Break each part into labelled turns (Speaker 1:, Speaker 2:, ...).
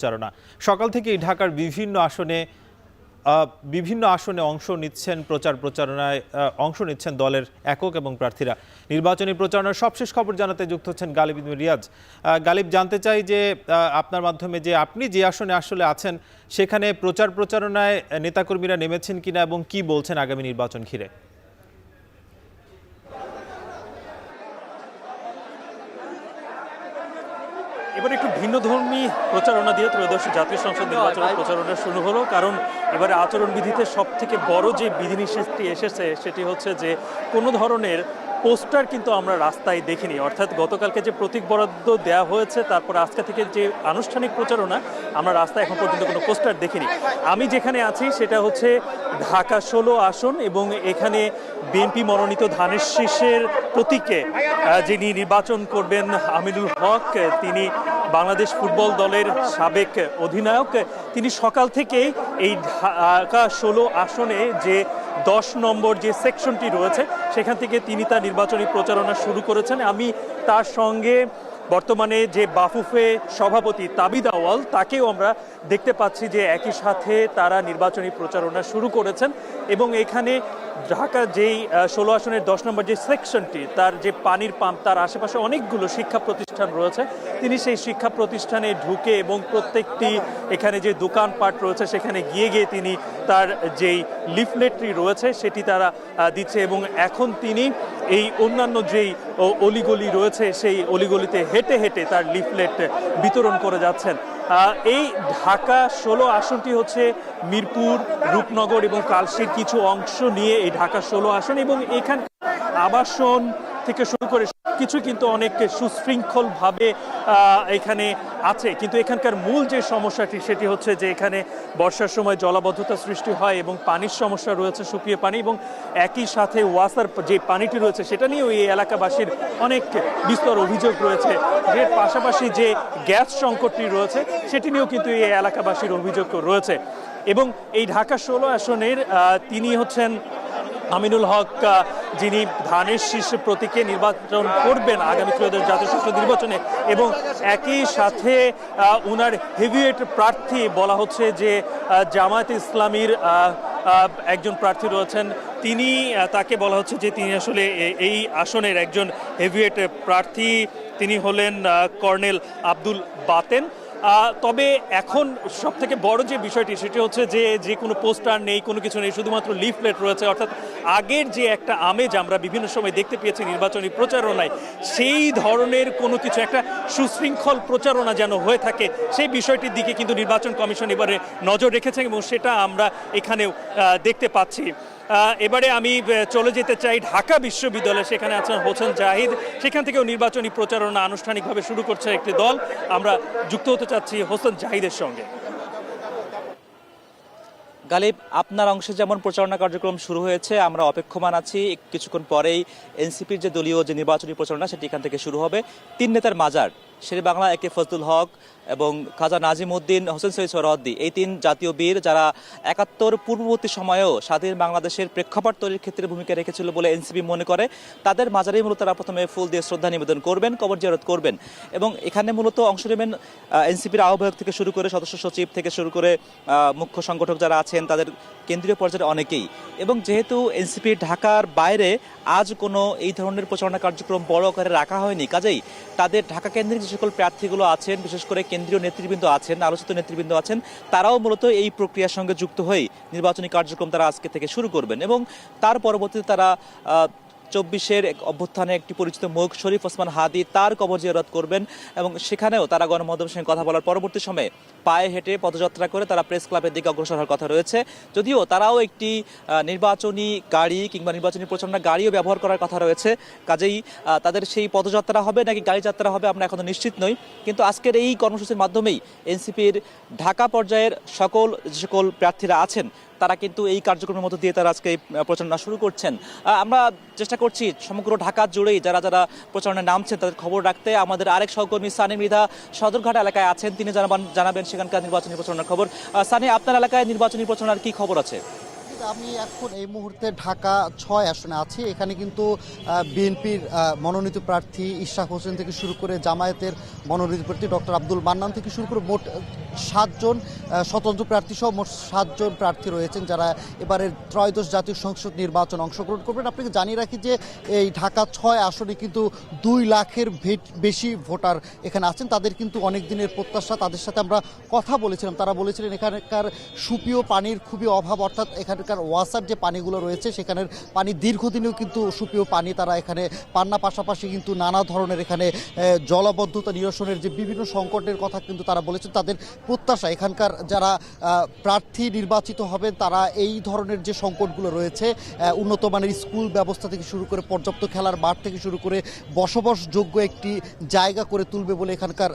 Speaker 1: চারণা সকাল থেকেই ঢাকার বিভিন্ন আসনে অংশ নিচ্ছেন প্রচারণায় অংশ নিচ্ছেন দলের একক এবং প্রার্থীরা। নির্বাচনী প্রচারণার সবশেষ খবর জানাতে যুক্ত হচ্ছেন গালিব ইবনে রিয়াজ। গালিব, জানতে চাই যে আপনার মাধ্যমে যে আপনি যে আসনে আসলে আছেন সেখানে প্রচারণায় নেতাকর্মীরা নেমেছেন কিনা এবং কি বলছেন আগামী নির্বাচন ঘিরে।
Speaker 2: এবার একটু ভিন্নধর্মী প্রচারণা দিয়ে ত্রয়োদশ জাতীয় সংসদ নির্বাচনের প্রচারণা শুরু হলো, কারণ এবারে আচরণবিধিতে সব থেকে বড় যে বিধিনিষেধটি এসেছে সেটি হচ্ছে যে কোনো ধরনের পোস্টার কিন্তু আমরা রাস্তায় দেখিনি। অর্থাৎ গতকালকে যে প্রতীক বরাদ্দ দেওয়া হয়েছে তারপর আজকে থেকে যে আনুষ্ঠানিক প্রচারণা, আমরা রাস্তায় এখন পর্যন্ত কোনো পোস্টার দেখিনি। আমি যেখানে আছি সেটা হচ্ছে ঢাকা 16 আসন এবং এখানে বিএনপি মনোনীত ধানের শীষের প্রতীকে যিনি নির্বাচন করবেন আমিনুল হক, তিনি বাংলাদেশ ফুটবল দলের সাবেক অধিনায়ক। তিনি সকাল থেকেই এই ঢাকা 16 আসনে যে 10 নম্বর যে সেকশনটি রয়েছে সেখান থেকে তিনি তার নির্বাচনী প্রচারণা শুরু করেছেন। আমি তার সঙ্গে বর্তমানে যে বাফুফে সভাপতি তাবিদ আওয়াল, তাকেও আমরা দেখতে পাচ্ছি যে একই সাথে তারা নির্বাচনী প্রচারণা শুরু করেছেন। এবং এখানে ঢাকার যেই 16 আসনের 10 নম্বর যে সেকশনটি, তার যে পানির পাম্প, তার আশেপাশে অনেকগুলো শিক্ষা প্রতিষ্ঠান রয়েছে। তিনি সেই শিক্ষা প্রতিষ্ঠানে ঢুকে এবং প্রত্যেকটি এখানে যে দোকানপাট রয়েছে সেখানে গিয়ে তিনি তার যেই লিফলেটটি রয়েছে সেটি তারা দিচ্ছে। এবং এখন তিনি এই অন্যান্য যেই অলিগলি রয়েছে সেই অলিগলিতে হেঁটে হেঁটে তার লিফলেট বিতরণ করে যাচ্ছেন। এই ঢাকা 16 আসনটি হচ্ছে মিরপুর, রূপনগর এবং কালশীর কিছু অংশ নিয়ে এই ঢাকা 16 আসন, এবং এখানে আবাসন থেকে শুরু করে কিছু কিন্তু অনেক সুশৃঙ্খলভাবে এখানে আছে। কিন্তু এখানকার মূল যে সমস্যাটি সেটি হচ্ছে যে এখানে বর্ষার সময় জলাবদ্ধতা সৃষ্টি হয় এবং পানির সমস্যা রয়েছে, সুপিয়ে পানি, এবং একই সাথে ওয়াসার যে পানিটি রয়েছে সেটা নিয়েও এই এলাকাবাসীর অনেক বিস্তর অভিযোগ রয়েছে। এর পাশাপাশি যে গ্যাস সংকটটি রয়েছে সেটি নিয়েও কিন্তু এই এলাকাবাসীর অভিযোগ রয়েছে। এবং এই ঢাকা 16 আসনের তিনি হচ্ছেন আমিনুল হক, যিনি ধানের শীষ প্রতীকে নির্বাচন করবেন আগামী ত্রয়োদশ জাতীয় সংসদ নির্বাচনে। এবং একই সাথে উনার হেভিওয়েট প্রার্থী বলা হচ্ছে যে জামায়াতে ইসলামীর একজন প্রার্থী রয়েছেন, তিনি তাকে বলা হচ্ছে যে তিনি আসলে এই আসনের একজন হেভিওয়েট প্রার্থী। তিনি হলেন কর্নেল আব্দুল বাতেন। তবে এখন সব থেকে বড় যে বিষয়টি সেটি হচ্ছে যে কোনো পোস্টার নেই, কোনো কিছু নেই, শুধুমাত্র লিফলেট রয়েছে। অর্থাৎ আগের যে একটা আমেজ আমরা বিভিন্ন সময় দেখতে পেয়েছি নির্বাচনী প্রচারণায়, সেই ধরনের কোনো কিছু একটা সুশৃঙ্খল প্রচারণা যেন হয়ে থাকে, সেই বিষয়টির দিকে কিন্তু নির্বাচন কমিশন এবারে নজর রেখেছেন এবং সেটা আমরা এখানেও দেখতে পাচ্ছি। এবারে আমি চলে যেতে চাই ঢাকা বিশ্ববিদ্যালয়ে, সেখানে আছেন হোসেন জাহিদ। সেখান থেকেও নির্বাচনী প্রচারণা আনুষ্ঠানিকভাবে শুরু করছে একটি দল। আমরা যুক্ত হতে চাচ্ছি হোসেন জাহিদের সঙ্গে।
Speaker 3: গালিব, আপনার অংশে যেমন প্রচারণা কার্যক্রম শুরু হয়েছে, আমরা অপেক্ষমান আছি কিছুক্ষণ পরেই এনসিপির যে দলীয় যে নির্বাচনী প্রচারণা সেটি এখান থেকে শুরু হবে। 3 নেতার মাজার, শেরে বাংলা একে ফজলুল হক এবং খাজা নাজিম উদ্দিন, হোসেন সৈয়দ সোহরাওয়ার্দী, এই 3 জাতীয় বীর যারা 71 পূর্ববর্তী সময়েও স্বাধীন বাংলাদেশের প্রেক্ষাপট তৈরির ক্ষেত্রে ভূমিকা রেখেছিল বলে এনসিপি মনে করে, তাদের মাজারেই মূলত তারা প্রথমে ফুল দিয়ে শ্রদ্ধা নিবেদন করবেন, কবর জিয়ারত করবেন। এবং এখানে মূলত অংশ নেবেন এনসিপির আহ্বায়ক থেকে শুরু করে সদস্য সচিব থেকে শুরু করে মুখ্য সংগঠক যারা আছেন, তাদের কেন্দ্রীয় পর্যায়ে অনেকেই। এবং যেহেতু এনসিপি ঢাকার বাইরে আজ কোনো এই ধরনের প্রচারণা কার্যক্রম বড় আকারে রাখা হয়নি, কাজেই তাদের ঢাকা কেন্দ্রিক যে সকল প্রার্থীগুলো আছেন, বিশেষ করে কেন্দ্রীয় নেতৃবৃন্দ আছেন, আলোচিত নেতৃবৃন্দ আছেন, তারাও মূলত এই প্রক্রিয়ার সঙ্গে যুক্ত হয়ে নির্বাচনী কার্যক্রম তারা আজকে থেকে শুরু করবেন। এবং তার পরবর্তীতে তারা 24-এর অভ্যুত্থানে একটি পরিচিত মুখ শরীফ ওসমান হাদি, তার কবর জিয়ারত করবেন। এবং সেখানেও তারা গণমাধ্যমের সঙ্গে কথা বলার পরবর্তী সময়ে পায়ে হেঁটে পদযাত্রা করে তারা প্রেস ক্লাবের দিকে অগ্রসর হওয়ার কথা রয়েছে। যদিও তারাও একটি নির্বাচনী গাড়ি কিংবা নির্বাচনী প্রচারণা গাড়িও ব্যবহার করার কথা রয়েছে, কাজেই তাদের সেই পদযাত্রা হবে নাকি গাড়ি যাত্রা হবে আমরা এখনো নিশ্চিত নই। কিন্তু আজকের এই কর্মসূচির মাধ্যমেই এনসিপির ঢাকা পর্যায়ের যে সকল প্রার্থীরা আছেন তারা কিন্তু এই কার্যক্রমের মধ্য দিয়ে তারা আজকে প্রচারণা শুরু করছেন। আমরা চেষ্টা করছি সমগ্র ঢাকা জুড়েই যারা যারা প্রচারণায় নামছেন তাদের খবর রাখতে। আমাদের আরেক সহকর্মী সানি মৃধা সদরঘাট এলাকায় আছেন, তিনি জানাবেন সেখানকার নির্বাচনী প্রচারণার খবর। সানি, আপনার এলাকায় নির্বাচনী প্রচারণার কি খবর আছে?
Speaker 4: আমি এখন এই মুহূর্তে ঢাকা 6 আসনে আছি। এখানে কিন্তু বিএনপির মনোনীত প্রার্থী ইশরাক হোসেন থেকে শুরু করে জামায়াতের মনোনীত প্রার্থী ডক্টর আব্দুল মান্নান থেকে শুরু করে মোট সাতজন স্বতন্ত্র প্রার্থী সহ মোট 7 জন প্রার্থী রয়েছেন যারা এবারের ত্রয়োদশ জাতীয় সংসদ নির্বাচন অংশগ্রহণ করবেন। আপনাকে জানিয়ে রাখি যে এই ঢাকা 6 আসনে কিন্তু 2 লাখের বেশি ভোটার এখানে আছেন। তাদের কিন্তু অনেক দিনের প্রত্যাশা, তাদের সাথে আমরা কথা বলেছিলাম, তারা বলেছিলেন এখানকার সুপেয় পানির খুবই অভাব, অর্থাৎ এখানকার ওয়াসার যে পানিগুলো রয়েছে সেখানের পানি দীর্ঘদিনেও কিন্তু সুপেয় পানি তারা এখানে পান না। পাশাপাশি কিন্তু নানা ধরনের এখানে জলাবদ্ধতা নিরসনের যে বিভিন্ন সংকটের কথা কিন্তু তারা বলেছেন। তাদের প্রত্যাশা এখানকার যারা প্রার্থী নির্বাচিত হবেন তারা এই ধরনের যে সংকটগুলো রয়েছে, উন্নত মানের স্কুল ব্যবস্থা থেকে শুরু করে পর্যাপ্ত খেলার মাঠ থেকে শুরু করে বসবাসযোগ্য একটি জায়গা করে তুলবে বলে এখানকার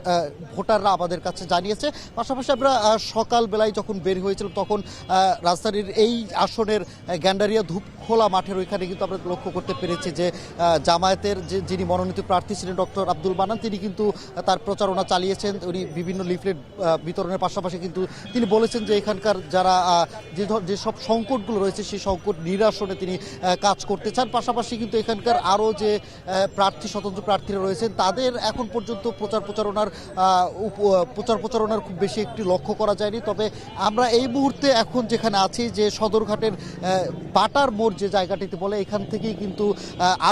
Speaker 4: ভোটাররা আমাদের কাছে জানিয়েছে। পাশাপাশি আমরা সকালবেলায় যখন বের হয়েছিলাম তখন রাজধানীর এই আসনের গ্যান্ডারিয়া ধূপখোলা মাঠের ওইখানে কিন্তু আমরা লক্ষ্য করতে পেরেছি যে জামায়াতের যিনি মনোনীত প্রার্থী ছিলেন ডক্টর আব্দুল মান্নান, তিনি কিন্তু তার প্রচারণা চালিয়েছেন। উনি বিভিন্ন লিফলেট বিতরণের পাশাপাশি কিন্তু তিনি বলেছেন যে এখানকার যারা যেসব সংকটগুলো রয়েছে সেই সংকট নিরসনে তিনি কাজ করতে চান। পাশাপাশি কিন্তু এখানকার আরও যে স্বতন্ত্র প্রার্থীরা রয়েছেন তাদের এখন পর্যন্ত প্রচারণার খুব বেশি একটি লক্ষ্য করা যায়নি। তবে আমরা এই মুহূর্তে এখন যেখানে আছি যে সদরঘাটের বাটার মোড় যে জায়গাটিতে বলে, এখান থেকেই কিন্তু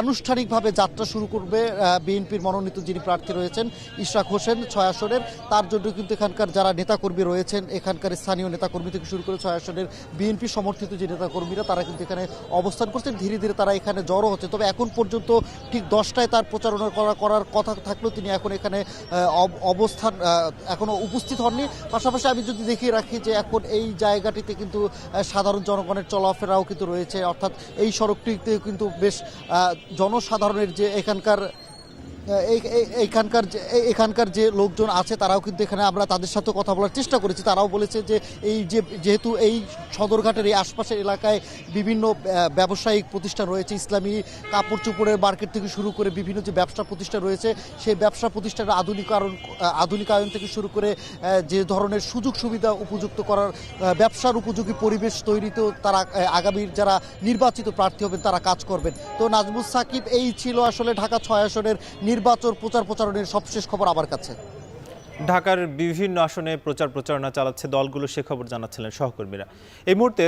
Speaker 4: আনুষ্ঠানিকভাবে যাত্রা শুরু করবে বিএনপির মনোনীত যিনি প্রার্থী রয়েছেন ইশরাক হোসেন 6 আসনের। তার জন্য কিন্তু এখানকার যারা নেতাকর্মী রয়েছেন, এখানকার স্থানীয় নেতাকর্মী থেকে শুরু করে 6 আসনের বিএনপি সমর্থিত যে নেতাকর্মীরা তারা কিন্তু এখানে অবস্থান করছেন। ধীরে ধীরে তারা এখানে জড়ো হচ্ছে। তবে এখন পর্যন্ত ঠিক 10টায় তার প্রচারণা করার কথা থাকলেও তিনি এখন এখানে এখনো উপস্থিত হননি। পাশাপাশি আমি যদি দেখিয়ে রাখি যে এখন এই জায়গাটিতে কিন্তু সাধারণ জনগণের চলাফেরাও কিন্তু রয়েছে, অর্থাৎ এই সড়কটিতে কিন্তু বেশ জনসাধারণের যে এখানকার যে লোকজন আছে তারাও কিন্তু এখানে আমরা তাদের সাথে কথা বলার চেষ্টা করেছি। তারাও বলেছে যে যেহেতু এই সদরঘাটের এই আশপাশের এলাকায় বিভিন্ন ব্যবসায়িক প্রতিষ্ঠান রয়েছে, ইসলামী কাপড় চোপড়ের মার্কেট থেকে শুরু করে বিভিন্ন যে ব্যবসা প্রতিষ্ঠান রয়েছে সেই ব্যবসা প্রতিষ্ঠানের আধুনিকায়ন থেকে শুরু করে যে ধরনের সুযোগ সুবিধা উপযুক্ত করার ব্যবসার উপযোগী পরিবেশ তৈরিতেও তারা আগামীর যারা নির্বাচিত প্রার্থী হবেন তারা কাজ করবেন। তো নাজমুস সাকিব, এই ছিল আসলে ঢাকা 6 আসনের নির্বাচন প্রচারণের সবশেষ খবর আমার কাছে।
Speaker 1: ঢাকার বিভিন্ন আসনে প্রচারণা চালাচ্ছে দলগুলো, সে খবর জানাচ্ছিলেন সহকর্মীরা। এই মুহূর্তে